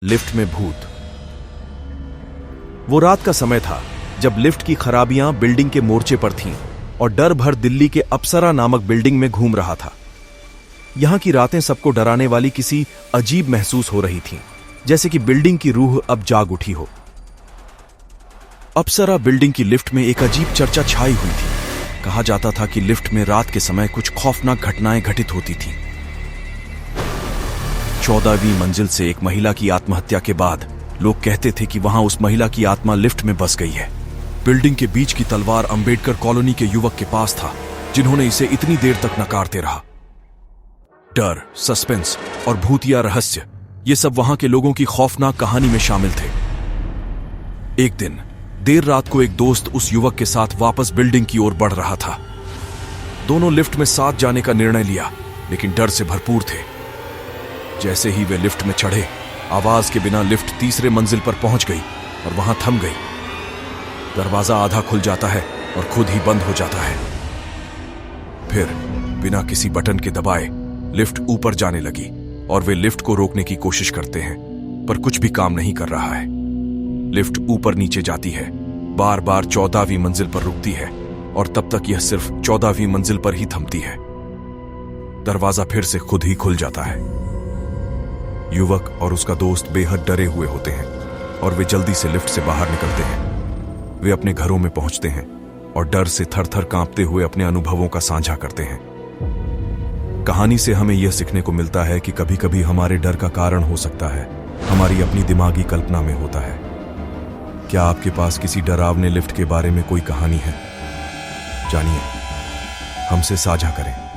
Lift में भूत। वो रात का समय था जब लिफ्ट की खराबियां बिल्डिंग के मोर्चे पर थीं और डर भर दिल्ली के अप्सरा नामक बिल्डिंग में घूम रहा था। यहां की रातें सबको डराने वाली किसी अजीब महसूस हो रही थीं, जैसे कि बिल्डिंग की रूह अब जाग उठी हो। अप्सरा बिल्डिंग की लिफ्ट में एक अजीब चर्चा छाई हुई थी। कहा जाता था कि लिफ्ट में रात के समय कुछ खौफनाक घटनाएं घटित होती थीं। 14वीं मंजिल से एक महिला की आत्महत्या के बाद लोग कहते थे कि वहां उस महिला की आत्मा लिफ्ट में बस गई है। बिल्डिंग के बीच की तलवार अंबेडकर कॉलोनी के युवक के पास था, जिन्होंने इसे इतनी देर तक नकारते रहा। डर, सस्पेंस और भूतिया रहस्य, ये सब वहां के लोगों की खौफनाक कहानी में शामिल थे। एक दिन देर रात को एक दोस्त उस युवक के साथ वापस बिल्डिंग की ओर बढ़ रहा था। दोनों लिफ्ट में साथ जाने का निर्णय लिया, लेकिन डर से भरपूर थे। जैसे ही वे लिफ्ट में चढ़े, आवाज के बिना लिफ्ट तीसरे मंजिल पर पहुंच गई और वहां थम गई। दरवाजा आधा खुल जाता है और खुद ही बंद हो जाता है। फिर बिना किसी बटन के दबाए लिफ्ट ऊपर जाने लगी और वे लिफ्ट को रोकने की कोशिश करते हैं, पर कुछ भी काम नहीं कर रहा है। लिफ्ट ऊपर नीचे जाती है, बार बार 14वीं मंजिल पर रुकती है और तब तक यह सिर्फ 14वीं मंजिल पर ही थमती है। दरवाजा फिर से खुद ही खुल जाता है। युवक और उसका दोस्त बेहद डरे हुए होते हैं और वे जल्दी से लिफ्ट से बाहर निकलते हैं। वे अपने घरों में पहुंचते हैं और डर से थर-थर कांपते हुए अपने अनुभवों का साझा करते हैं। कहानी से हमें यह सीखने को मिलता है कि कभी-कभी हमारे डर का कारण हो सकता है हमारी अपनी दिमागी कल्पना में होता है। क्या आपके पास किसी डरावने लिफ्ट के बारे में कोई कहानी है? जानिए, हमसे साझा करें।